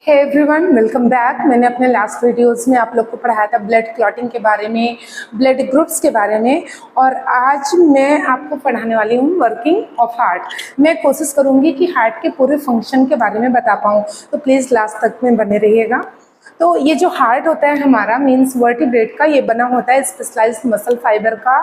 Hey everyone, welcome back. मैंने अपने last videos में आप लोग को पढ़ाया था ब्लड क्लॉटिंग के बारे में, ब्लड ग्रुप्स के बारे में, और आज मैं आपको पढ़ाने वाली हूँ वर्किंग ऑफ हार्ट। मैं कोशिश करूँगी कि हार्ट के पूरे फंक्शन के बारे में बता पाऊँ, तो प्लीज़ लास्ट तक में बने रहिएगा। तो ये जो हार्ट होता है हमारा मीन्स वर्टिब्रेट का, ये बना होता है स्पेशलाइज्ड मसल फाइबर का।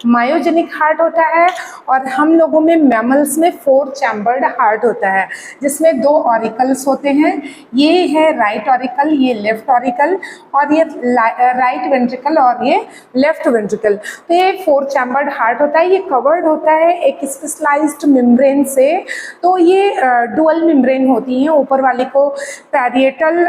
मायोजेनिक हार्ट होता है, और हम लोगों में मैमल्स में 4 चैम्बर्ड हार्ट होता है जिसमें 2 ऑरिकल्स होते हैं। ये है राइट ऑरिकल, ये लेफ्ट ऑरिकल, और ये राइट वेंट्रिकल और ये लेफ्ट वेंट्रिकल। तो ये 4 चैम्बर्ड हार्ट होता है। ये कवर्ड होता है एक स्पेशलाइज्ड मेम्ब्रेन से। तो ये डुअल मेम्ब्रेन होती हैं, ऊपर वाली को पैरिएटल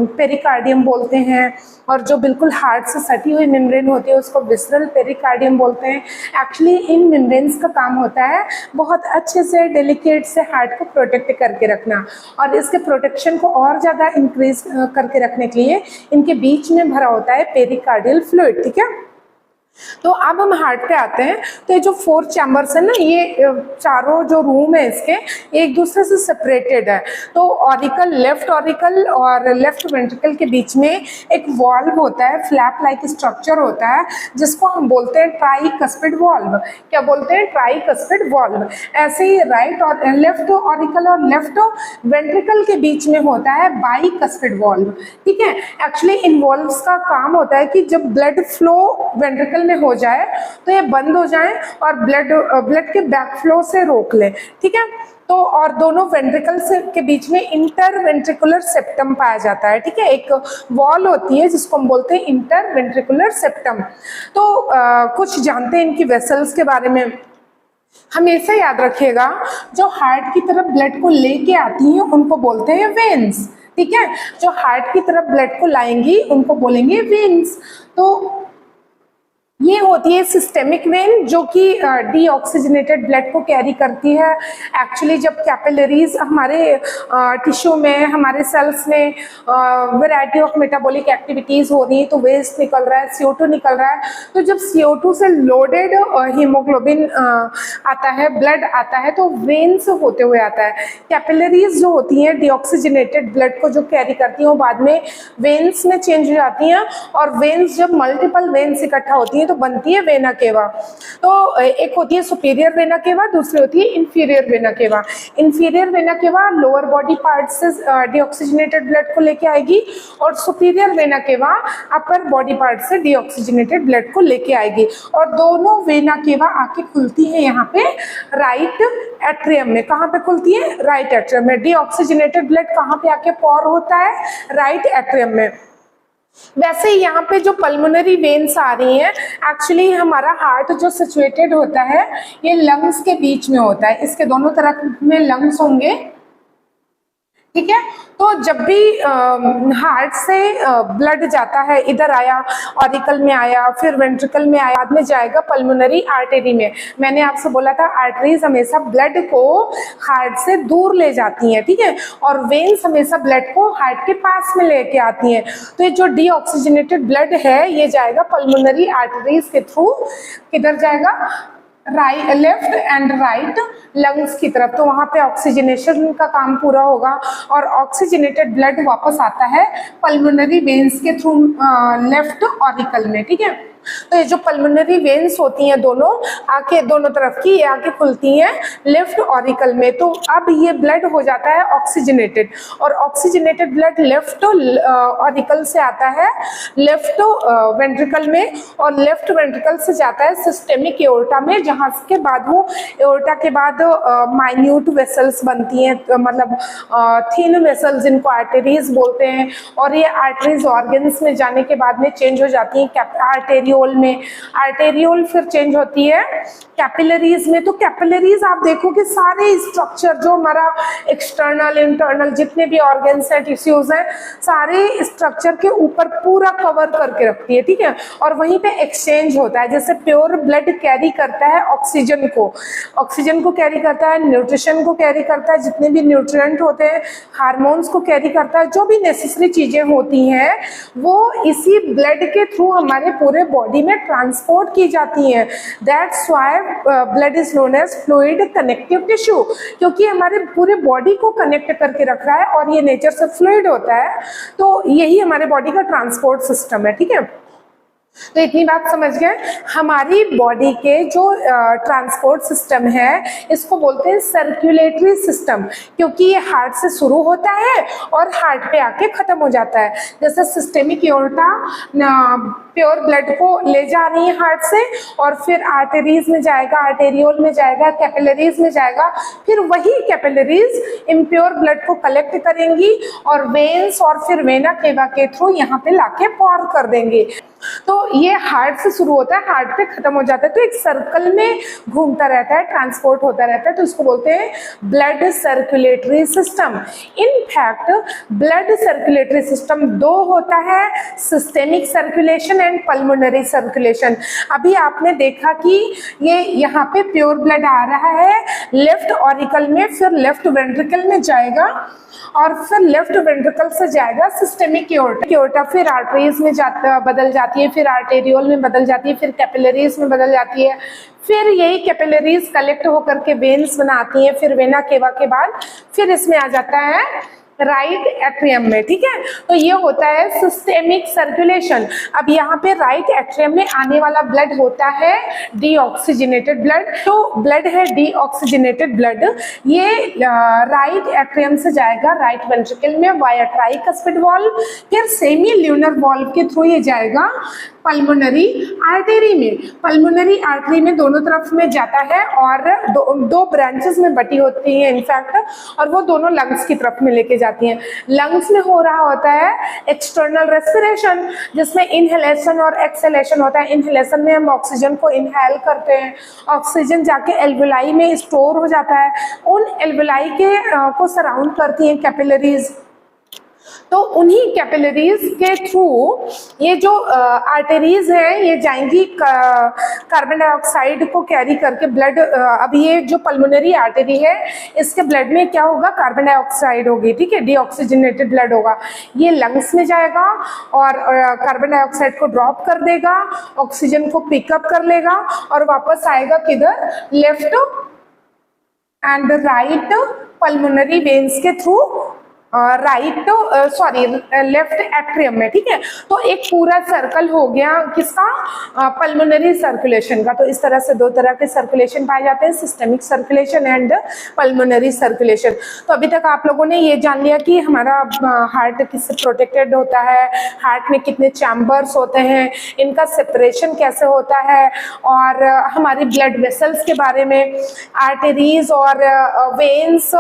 पेरिकार्डियम बोलते हैं, और जो बिल्कुल हार्ट से सटी हुई मेम्ब्रेन होती है उसको विसरल पेरिकार्डियम बोलते हैं। एक्चुअली इन मेम्ब्रेन्स का काम होता है बहुत अच्छे से डेलिकेट से हार्ट को प्रोटेक्ट करके रखना, और इसके प्रोटेक्शन को और ज़्यादा इंक्रीज करके रखने के लिए इनके बीच में भरा होता है पेरिकार्डियल फ्लूइड। ठीक है, तो अब हम हार्ट पे आते हैं। तो ये जो 4 चैम्बर्स है ना, ये चारों जो रूम है इसके एक दूसरे से सेपरेटेड है। तो ऑरिकल, लेफ्ट ऑरिकल और लेफ्ट वेंट्रिकल के बीच में एक वॉल्व होता है, फ्लैप लाइक स्ट्रक्चर होता है, जिसको हम बोलते हैं ट्राइकस्पिड वॉल्व। क्या बोलते हैं? Tricuspid valve. ऐसे ही राइट और लेफ्ट ऑरिकल और लेफ्ट वेंट्रिकल के बीच में होता है बाइकस्पिड वॉल्व। ठीक है, एक्चुअली इन वॉल्व्स का काम होता है कि जब ब्लड फ्लो वेंट्रिकल में हो जाए तो ये बंद हो जाए और ब्लड के बैक फ्लो से रोक ले। ठीक है, तो और दोनों वेंट्रिकल से के बीच में इंटर वेंट्रिकुलर सेप्टम पाया जाता है। ठीक है, एक वॉल होती है जिसको हम बोलते हैं इंटर वेंट्रिकुलर सेप्टम। तो कुछ जानते हैं इनकी वेसल्स के बारे में। हमेशा याद रखिएगा, जो हार्ट की तरफ ब्लड को लेके आती हैं उनको बोलते हैं वेन्स। ठीक है, जो हार्ट की तरफ ब्लड को लाएंगी उनको बोलेंगे वेन्स। तो ये होती है सिस्टेमिक वेन, जो कि डीऑक्सीजनेटेड ब्लड को कैरी करती है। एक्चुअली जब कैपिलरीज हमारे टिश्यू में, हमारे सेल्स में वैरायटी ऑफ मेटाबॉलिक एक्टिविटीज हो रही है, तो वेस्ट निकल रहा है, CO2 निकल रहा है। तो जब CO2 से लोडेड हीमोग्लोबिन आता है, ब्लड आता है, तो वेन्स होते हुए आता है। कैपिलरीज जो होती हैं डीऑक्सीजनेटेड ब्लड को जो कैरी करती हैं, वो बाद में वेन्स में चेंज हो जाती हैं, और वेन्स जब मल्टीपल वेन्स इकट्ठा होती हैं तो बनती है वेना केवा। तो एक होती है सुपीरियर वेना केवा, दूसरी होती है inferior vena cava. Inferior vena cava lower body part से डीऑक्सीजनेटेड ब्लड को लेके आएगी, और superior vena cava upper body part से डीऑक्सीजनेटेड ब्लड को लेके आएगी, और दोनों वेना केवा आके खुलती है यहाँ पे राइट एट्रियम में। कहाँ पे खुलती है? राइट एट्रियम में। डीऑक्सीजनेटेड ब्लड कहाँ पे आके पॉर होता है? राइट एट्रियम में। वैसे यहाँ पे जो पल्मोनरी वेन्स आ रही हैं, एक्चुअली हमारा हार्ट जो सिचुएटेड होता है ये लंग्स के बीच में होता है। इसके दोनों तरफ में लंग्स होंगे। ठीक है, तो जब भी हार्ट से ब्लड जाता है, इधर आया ऑरिकल में आया, फिर वेंट्रिकल में आया, बाद में जाएगा पल्मोनरी आर्टरी में। मैंने आपसे बोला था आर्टरीज हमेशा ब्लड को हार्ट से दूर ले जाती हैं। ठीक है, और वेन्स हमेशा ब्लड को हार्ट के पास में लेके आती हैं। तो ये जो डीऑक्सीजनेटेड ब्लड है ये जाएगा पल्मोनरी आर्टरीज के थ्रू, किधर जाएगा? Right, left and right lungs की तरफ। तो वहां पे ऑक्सीजनेशन का काम पूरा होगा, और ऑक्सीजनेटेड ब्लड वापस आता है पल्मोनरी वेन्स के थ्रू लेफ्ट ऑरिकल में। ठीक है, तो ये जो पल्मोनरी वेन्स होती हैं दोनों आके, दोनों तरफ की, ये आके खुलती हैं लेफ्ट ऑरिकल में। तो अब ये ब्लड हो जाता है ऑक्सीजनेटेड, और ऑक्सीजनेटेड ब्लड लेफ्ट ऑरिकल से आता है लेफ्ट वेंट्रिकल में, और लेफ्ट वेंट्रिकल से जाता है सिस्टेमिक एओर्टा में, जहाँ के बाद वो एओर्टा के बाद माइन्यूट वेसल्स बनती हैं, मतलब थिन वेसल्स, जिनको आर्टरीज बोलते हैं। और ये आर्टरीज ऑर्गन्स में जाने के बाद में चेंज हो जाती हैं आर्टेरियोल में। आर्टेरियोल फिर चेंज होती है कैपिलरीज में। तो कैपिलरीज आप देखोगे सारे स्ट्रक्चर जो हमारा एक्सटर्नल इंटरनल जितने भी ऑर्गन्स हैं, टिश्यूज हैं, सारे स्ट्रक्चर के ऊपर पूरा कवर करके रखती है। ठीक है, और वहीं पे एक्सचेंज होता है। जैसे प्योर ब्लड कैरी करता है ऑक्सीजन को कैरी करता है, न्यूट्रिशन को कैरी करता है, जितने भी न्यूट्रिएंट होते हैं, हार्मोन्स को कैरी करता है, जो भी नेसेसरी चीजें होती हैं वो इसी ब्लड के थ्रू हमारे पूरे बॉडी में ट्रांसपोर्ट की जाती हैं। That's why blood is known as fluid connective tissue, क्योंकि हमारे पूरे बॉडी को कनेक्ट करके रख रहा है और ये नेचर से फ्लूइड होता है, तो यही हमारे बॉडी का ट्रांसपोर्ट सिस्टम है। ठीक है, तो इतनी बात समझ गए। हमारी बॉडी के जो ट्रांसपोर्ट सिस्टम है इसको बोलते हैं सर्कुलेटरी सिस्टम, क्योंकि ये हार्ट से शुरू होता है और हार्ट पे आके खत्म हो जाता है। जैसे सिस्टेमिक एओर्टा प्योर ब्लड को ले जा रही है हार्ट से और फिर आर्टरीज में जाएगा, आर्टेरियोल में जाएगा, कैपिलरीज में जाएगा, फिर वही कैपिलरीज इम्प्योर ब्लड को कलेक्ट करेंगी और वेन्स और फिर वेना केवा के थ्रू यहाँ पे लाके पॉर कर देंगे। तो ये हार्ट से शुरू होता है, हार्ट पे खत्म हो जाता है, तो एक सर्कल में घूमता रहता है, ट्रांसपोर्ट होता रहता है, तो इसको बोलते हैं blood circulatory system. In fact blood circulatory system दो होता है, systemic circulation and pulmonary circulation. अभी आपने देखा कि ये यहाँ पे प्योर ब्लड आ रहा है लेफ्ट ऑरिकल में, फिर लेफ्ट वेंट्रिकल में जाएगा और फिर लेफ्ट वेंट्रिकल से जाएगा सिस्टेमिक एओर्टा, फिर आर्टरीज में बदल जाती है, फिर आर्टेरियोल में बदल जाती है, फिर कैपिलरीज में बदल जाती है, फिर यही कैपिलरीज कलेक्ट होकर के वेन्स बनाती हैं, फिर वेना केवा के बाद फिर इसमें आ जाता है राइट एट्रियम में। ठीक है, तो ये होता है सिस्टेमिक सर्कुलेशन। अब यहाँ पे राइट एट्रियम में आने वाला ब्लड होता है डीऑक्सीजनेटेड ब्लड। तो ब्लड है डीऑक्सीजनेटेड ब्लड, ये राइट एट्रियम से जाएगा राइट वेंट्रिकल में वाया ट्राइकस्पिड वाल्व, फिर सेमी ल्यूनर वाल्व के थ्रू ये जाएगा पल्मोनरी आर्टरी में। पल्मोनरी आर्टरी में दोनों तरफ में जाता है और दो ब्रांचेस में बटी होती है इनफैक्ट, और वो दोनों लंग्स की तरफ में लेके जाती हैं। लंग्स में हो रहा होता है एक्सटर्नल रेस्पिरेशन, जिसमें इनहेलेशन और एक्सहेलेशन होता है। इनहेलेशन में हम ऑक्सीजन को इनहेल करते हैं, ऑक्सीजन जाके एल्वेलाई में स्टोर हो जाता है, उन एल्वेलाई के को सराउंड करती हैं कैपिलरीज। तो उन्हीं कैपिलरीज के थ्रू ये जो आर्टरीज हैं ये जाएंगी कार्बन डाइऑक्साइड को कैरी करके ब्लड। अब ये जो पल्मोनरी आर्टरी है इसके ब्लड में क्या होगा, कार्बन डाइऑक्साइड होगी। ठीक है, डीऑक्सीजनेटेड ब्लड होगा, ये लंग्स में जाएगा और कार्बन डाइऑक्साइड को ड्रॉप कर देगा, ऑक्सीजन को पिकअप कर लेगा और वापस आएगा किधर, left and right pulmonary veins के थ्रू लेफ्ट एट्रियम में। ठीक है, तो एक पूरा सर्कल हो गया किसका, पल्मोनरी सर्कुलेशन का। तो इस तरह से दो तरह के सर्कुलेशन पाए जाते हैं, systemic circulation and pulmonary circulation. तो अभी तक आप लोगों ने ये जान लिया कि हमारा हार्ट किससे प्रोटेक्टेड होता है, हार्ट में कितने चैम्बर्स होते हैं, इनका सेपरेशन कैसे होता है, और हमारी ब्लड वेसल्स के बारे में, आर्टरीज और वेन्स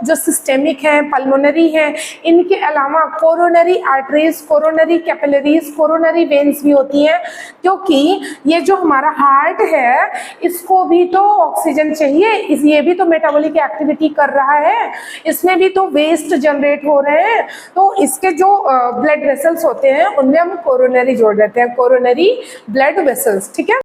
जो सिस्टेमिक हैं, पल्मोनरी हैं, इनके अलावा coronary arteries, coronary capillaries, coronary veins भी होती हैं, क्योंकि ये जो हमारा हार्ट है इसको भी तो ऑक्सीजन चाहिए, ये भी तो मेटाबॉलिक एक्टिविटी कर रहा है, इसमें भी तो वेस्ट जनरेट हो रहे हैं। तो इसके जो ब्लड वेसल्स होते हैं उनमें हम कोरोनरी जोड़ देते हैं, कोरोनरी ब्लड वेसल्स। ठीक है।